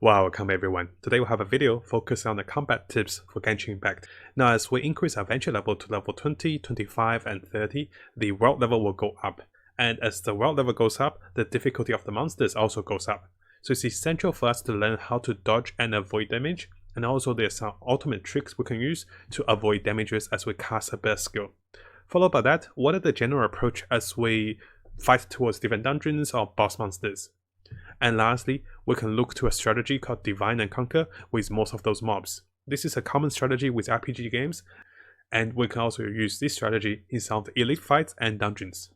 Welcome everyone. Today we'll have a video focusing on the combat tips for Genshin Impact. Now as we increase our adventure level to level 20, 25 and 30, the world level will go up. And as the world level goes up, the difficulty of the monsters also goes up. So it's essential for us to learn how to dodge and avoid damage, and also there's some ultimate tricks we can use to avoid damages as we cast a burst skill. Followed by that, what are the general approach as we fight towards different dungeons or boss monsters? And lastly, we can look to a strategy called Divine and Conquer with most of those mobs. This is a common strategy with RPG games, and we can also use this strategy in some of the elite fights and dungeons.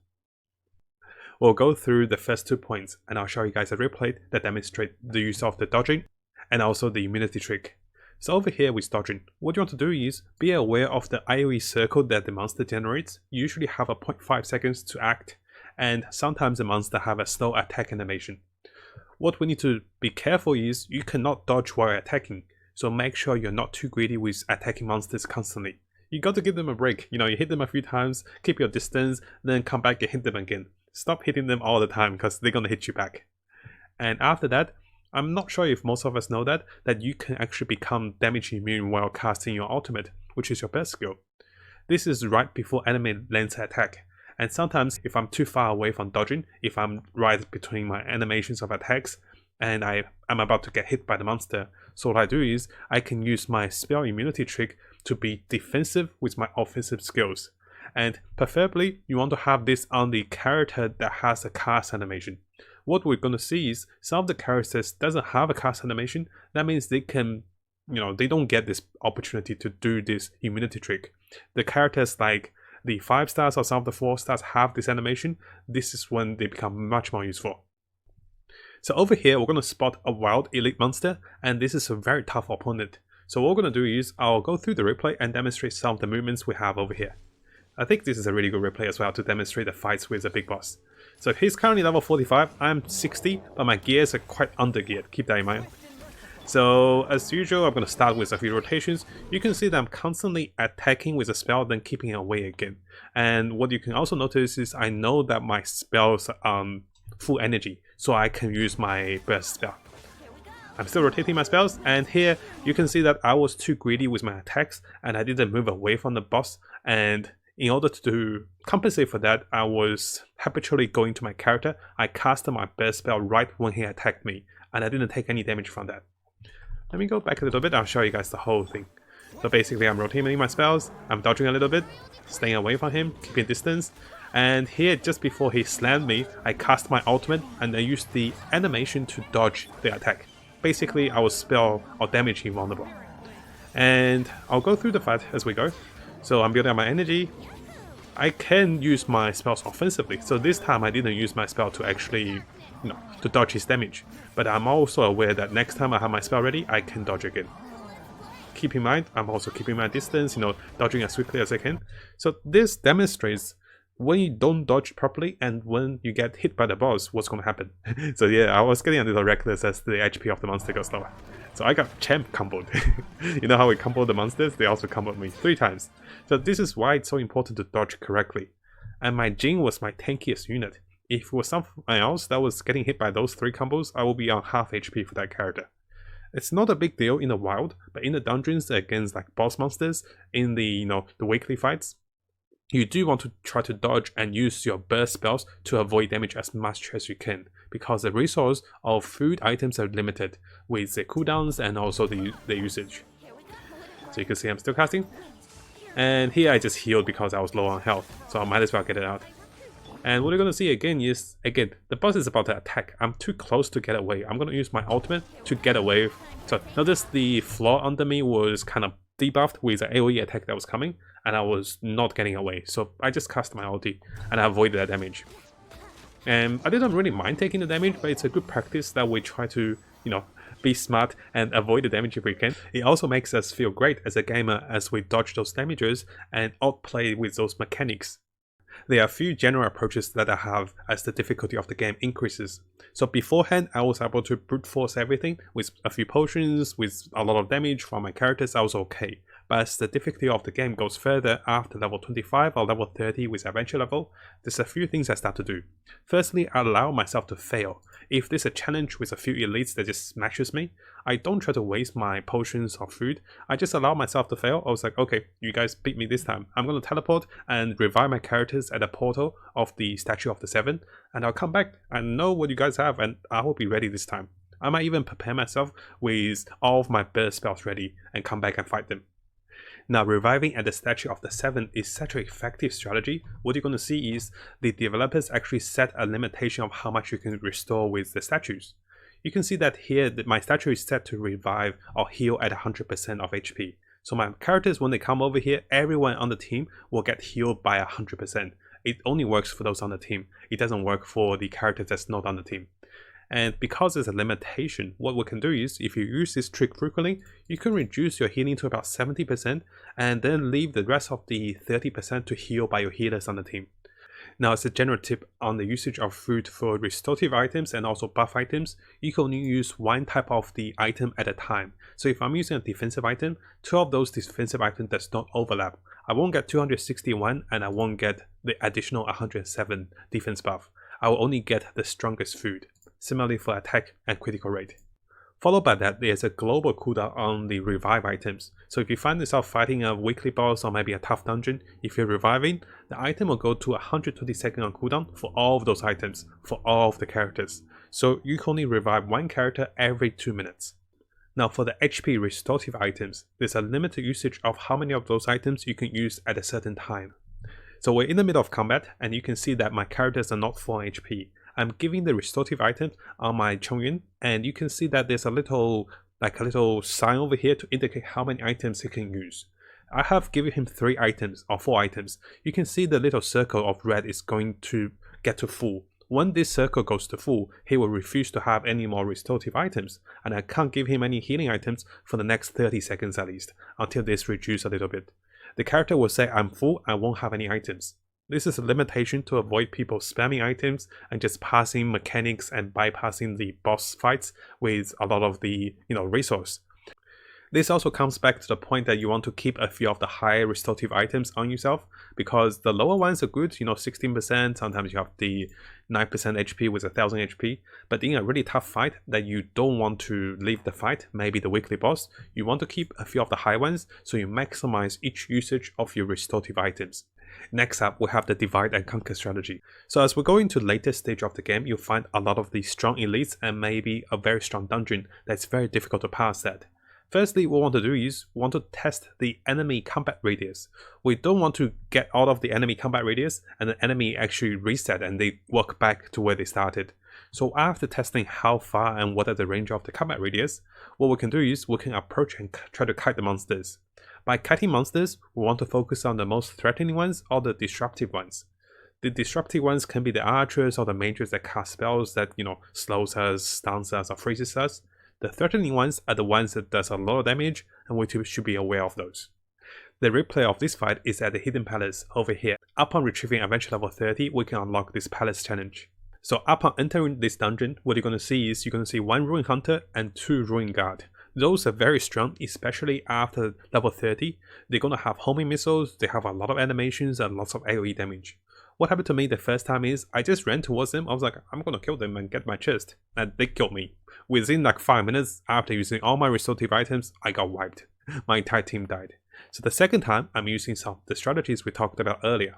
We'll go through the first 2 points, and I'll show you guys a replay that demonstrates the use of the dodging and also the immunity trick. So over here with dodging, what you want to do is be aware of the AoE circle that the monster generates. You usually have a 0.5 seconds to act, and sometimes the monster have a slow attack animation. What we need to be careful is you cannot dodge while attacking, so make sure you're not too greedy with attacking monsters constantly. You got to give them a break, you hit them a few times, keep your distance, then come back and hit them again. Stop hitting them all the time because they're gonna hit you back. And after that, I'm not sure if most of us know that you can actually become damage immune while casting your ultimate, which is your best skill. This is right before enemy lands an attack. And sometimes if I'm too far away from dodging, if I'm right between my animations of attacks and I'm about to get hit by the monster, so what I do is I can use my spell immunity trick to be defensive with my offensive skills. And preferably you want to have this on the character that has a cast animation. What we're going to see is some of the characters doesn't have a cast animation. That means they can, they don't get this opportunity to do this immunity trick. The characters like the 5 stars or some of the 4 stars have this animation. This is when they become much more useful. So over here, we're going to spot a wild elite monster, and this is a very tough opponent. So what we're going to do is I'll go through the replay and demonstrate some of the movements we have over here. I think this is a really good replay as well to demonstrate the fights with the big boss. So he's currently level 45, I'm 60, but my gears are quite under geared, keep that in mind. So as usual, I'm going to start with a few rotations. You can see that I'm constantly attacking with a spell, then keeping it away again. And what you can also notice is I know that my spells are full energy, so I can use my burst spell. I'm still rotating my spells, and here you can see that I was too greedy with my attacks and I didn't move away from the boss. And in order to compensate for that, I was habitually going to my character. I cast my burst spell right when he attacked me, and I didn't take any damage from that. Let me go back a little bit, I'll show you guys the whole thing. So basically I'm rotating my spells, I'm dodging a little bit, staying away from him, keeping distance. And here, just before he slammed me, I cast my ultimate and I used the animation to dodge the attack. Basically, I will spell or damage him vulnerable. And I'll go through the fight as we go. So I'm building up my energy. I can use my spells offensively, so this time I didn't use my spell to actually to dodge his damage, but I'm also aware that next time I have my spell ready, I can dodge again. Keep in mind, I'm also keeping my distance, dodging as quickly as I can. So this demonstrates when you don't dodge properly and when you get hit by the boss, what's going to happen. So yeah, I was getting a little reckless as the HP of the monster got slower. So I got champ comboed. You know how we combo the monsters? They also comboed me 3 times. So this is why it's so important to dodge correctly. And my Jin was my tankiest unit. If it was something else that was getting hit by those 3 combos, I will be on half HP for that character. It's not a big deal in the wild, but in the dungeons against like boss monsters, in the the weekly fights, you do want to try to dodge and use your burst spells to avoid damage as much as you can, because the resource of food items are limited with the cooldowns and also the usage. So you can see I'm still casting, and here I just healed because I was low on health, so I might as well get it out. And what you're going to see again is, the boss is about to attack. I'm too close to get away. I'm going to use my ultimate to get away. So notice the floor under me was kind of debuffed with the AoE attack that was coming, and I was not getting away. So I just cast my ulti and I avoided that damage. And I didn't really mind taking the damage, but it's a good practice that we try to, be smart and avoid the damage if we can. It also makes us feel great as a gamer as we dodge those damages and outplay with those mechanics. There are a few general approaches that I have as the difficulty of the game increases. So beforehand, I was able to brute force everything with a few potions, with a lot of damage from my characters. I was okay. but as the difficulty of the game goes further after level 25 or level 30 with adventure level, there's a few things I start to do. Firstly, I allow myself to fail. If there's a challenge with a few elites that just smashes me, I don't try to waste my potions or food, I just allow myself to fail. I was like, okay, you guys beat me this time. I'm going to teleport and revive my characters at the portal of the Statue of the Seven, and I'll come back and know what you guys have, and I will be ready this time. I might even prepare myself with all of my burst spells ready and come back and fight them. Now, reviving at the Statue of the Seven is such an effective strategy. What you're going to see is the developers actually set a limitation of how much you can restore with the statues. You can see that here that my statue is set to revive or heal at 100% of HP. So my characters, when they come over here, everyone on the team will get healed by 100%. It only works for those on the team. It doesn't work for the characters that's not on the team. And because there's a limitation, what we can do is, if you use this trick frequently, you can reduce your healing to about 70% and then leave the rest of the 30% to heal by your healers on the team. Now, as a general tip on the usage of food for restorative items and also buff items, you can only use one type of the item at a time. So if I'm using a defensive item, 2 of those defensive items does not overlap. I won't get 261 and I won't get the additional 107 defense buff. I will only get the strongest food. Similarly for attack and critical rate. Followed by that, there's a global cooldown on the revive items. So if you find yourself fighting a weekly boss or maybe a tough dungeon, if you're reviving, the item will go to 120 seconds on cooldown for all of those items, for all of the characters. So you can only revive one character every 2 minutes. Now for the HP restorative items, there's a limited usage of how many of those items you can use at a certain time. So we're in the middle of combat and you can see that my characters are not full HP. I'm giving the restorative items on my Chongyun, and you can see that there's a little sign over here to indicate how many items he can use. I have given him 3 items or 4 items. You can see the little circle of red is going to get to full. When this circle goes to full, he will refuse to have any more restorative items, and I can't give him any healing items for the next 30 seconds at least, until this reduces a little bit. The character will say, I'm full, I won't have any items. This is a limitation to avoid people spamming items and just passing mechanics and bypassing the boss fights with a lot of the resource. This also comes back to the point that you want to keep a few of the high restorative items on yourself, because the lower ones are good, 16%, sometimes you have the 9% HP with 1000 HP, but in a really tough fight that you don't want to leave the fight, maybe the weekly boss, you want to keep a few of the high ones so you maximize each usage of your restorative items. Next up, we have the divide and conquer strategy. So as we go into the later stage of the game, you'll find a lot of the strong elites and maybe a very strong dungeon that's very difficult to pass that. Firstly, what we want to do is we want to test the enemy combat radius. We don't want to get out of the enemy combat radius and the enemy actually reset and they walk back to where they started. So after testing how far and what are the range of the combat radius, what we can do is we can approach and try to kite the monsters. By kiting monsters, we want to focus on the most threatening ones or the disruptive ones. The disruptive ones can be the archers or the mages that cast spells that, slows us, stuns us, or freezes us. The threatening ones are the ones that does a lot of damage, and we should be aware of those. The replay of this fight is at the Hidden Palace over here. Upon retrieving adventure level 30, we can unlock this palace challenge. So upon entering this dungeon, what you're going to see is you're going to see 1 Ruin Hunter and 2 Ruin Guard. Those are very strong, especially after level 30. They're going to have homing missiles, they have a lot of animations and lots of AoE damage. What happened to me the first time is I just ran towards them. I was like, I'm going to kill them and get my chest. And they killed me. Within like 5 minutes after using all my restorative items, I got wiped. My entire team died. So the second time, I'm using some of the strategies we talked about earlier.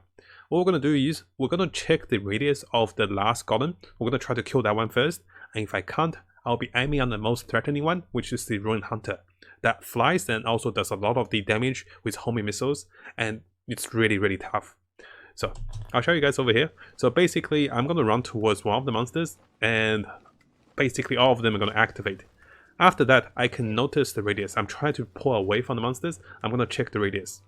What we're going to do is we're going to check the radius of the last golem. We're going to try to kill that one first. And if I can't, I'll be aiming on the most threatening one, which is the Ruin Hunter. That flies and also does a lot of the damage with homing missiles, and it's really, really tough. So I'll show you guys over here. So basically, I'm going to run towards one of the monsters, and basically all of them are going to activate. After that, I can notice the radius. I'm trying to pull away from the monsters. I'm going to check the radius.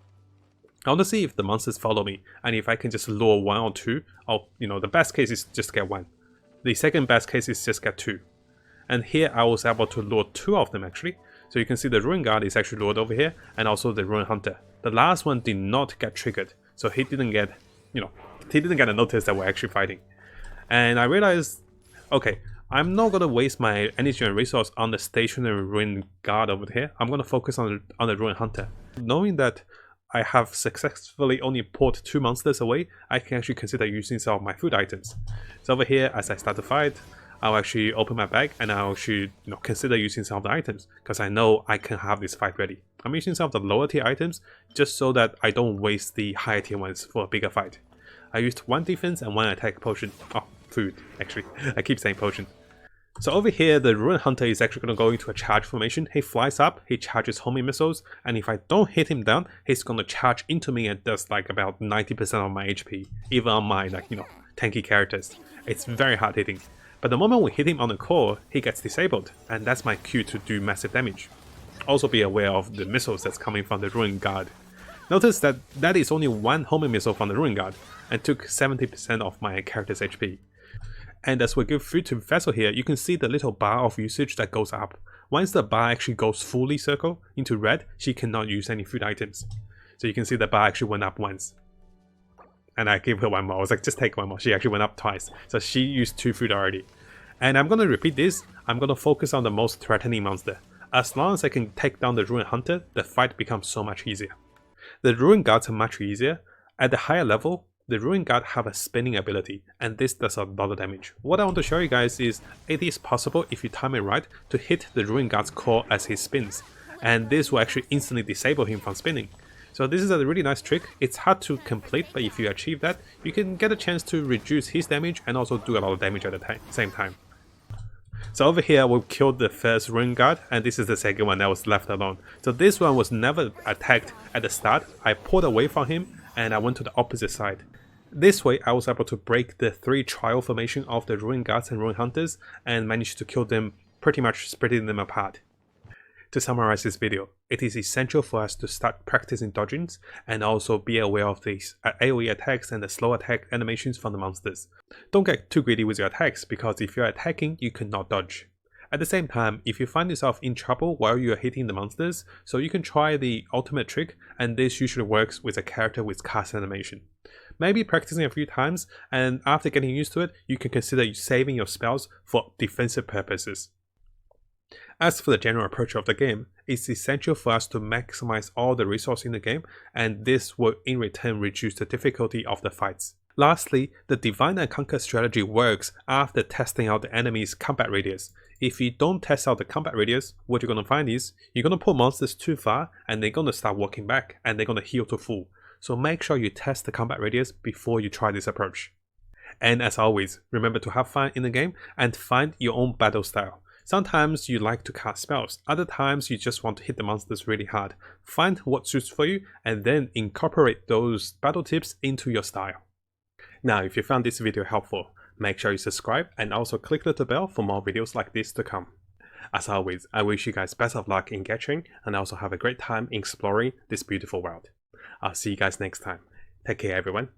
I want to see if the monsters follow me, and if I can just lure 1 or 2, or the best case is just get 1. The second best case is just get 2. And here I was able to lure 2 of them actually. So you can see the Ruin Guard is actually lured over here, and also the Ruin Hunter. The last one did not get triggered, so he didn't get, he didn't get a notice that we're actually fighting. And I realized, okay, I'm not gonna waste my energy and resource on the stationary Ruin Guard over here. I'm gonna focus on the Ruin Hunter. Knowing that I have successfully only pulled 2 monsters away, I can actually consider using some of my food items. So over here, as I start to fight, I'll actually open my bag and I'll actually consider using some of the items because I know I can have this fight ready. I'm using some of the lower tier items just so that I don't waste the higher tier ones for a bigger fight. I used 1 defense and 1 attack potion. Oh, food, actually. I keep saying potion. So over here, the Ruin Hunter is actually going to go into a charge formation. He flies up, he charges homing missiles, and if I don't hit him down, he's going to charge into me and does like about 90% of my HP, even on my tanky characters. It's very hard hitting. But the moment we hit him on the core, he gets disabled, and that's my cue to do massive damage. Also be aware of the missiles that's coming from the Ruin Guard. Notice that that is only 1 homing missile from the Ruin Guard, and took 70% of my character's HP. And as we give food to Vessel here, you can see the little bar of usage that goes up. Once the bar actually goes fully circle into red, she cannot use any food items. So you can see the bar actually went up once. And I gave her 1 more. I was like, just take 1 more. She actually went up twice. So she used 2 food already. And I'm going to repeat this. I'm going to focus on the most threatening monster. As long as I can take down the Ruin Hunter, the fight becomes so much easier. The Ruin Guards are much easier. At the higher level, the Ruin Guard have a spinning ability, and this does a lot of damage. What I want to show you guys is, it is possible if you time it right to hit the Ruin Guard's core as he spins, and this will actually instantly disable him from spinning. So this is a really nice trick. It's hard to complete, but if you achieve that, you can get a chance to reduce his damage and also do a lot of damage at the same time. So over here we killed the first Ruin Guard, and this is the second one that was left alone. So this one was never attacked at the start. I pulled away from him and I went to the opposite side. This way I was able to break the 3 trial formation of the Ruin Guards and Ruin Hunters and managed to kill them, pretty much splitting them apart. To summarize this video, it is essential for us to start practicing dodgings and also be aware of these AoE attacks and the slow attack animations from the monsters. Don't get too greedy with your attacks because if you're attacking, you cannot dodge. At the same time, if you find yourself in trouble while you're hitting the monsters, so you can try the ultimate trick, and this usually works with a character with cast animation. Maybe practicing a few times, and after getting used to it, you can consider saving your spells for defensive purposes. As for the general approach of the game, it's essential for us to maximize all the resources in the game, and this will in return reduce the difficulty of the fights. Lastly, the Divide and Conquer strategy works after testing out the enemy's combat radius. If you don't test out the combat radius, what you're going to find is, you're going to pull monsters too far and they're going to start walking back and they're going to heal to full. So make sure you test the combat radius before you try this approach. And as always, remember to have fun in the game and find your own battle style. Sometimes you like to cast spells, other times you just want to hit the monsters really hard. Find what suits for you and then incorporate those battle tips into your style. Now, if you found this video helpful, make sure you subscribe and also click the little bell for more videos like this to come. As always, I wish you guys best of luck in Genshin and also have a great time exploring this beautiful world. I'll see you guys next time. Take care everyone.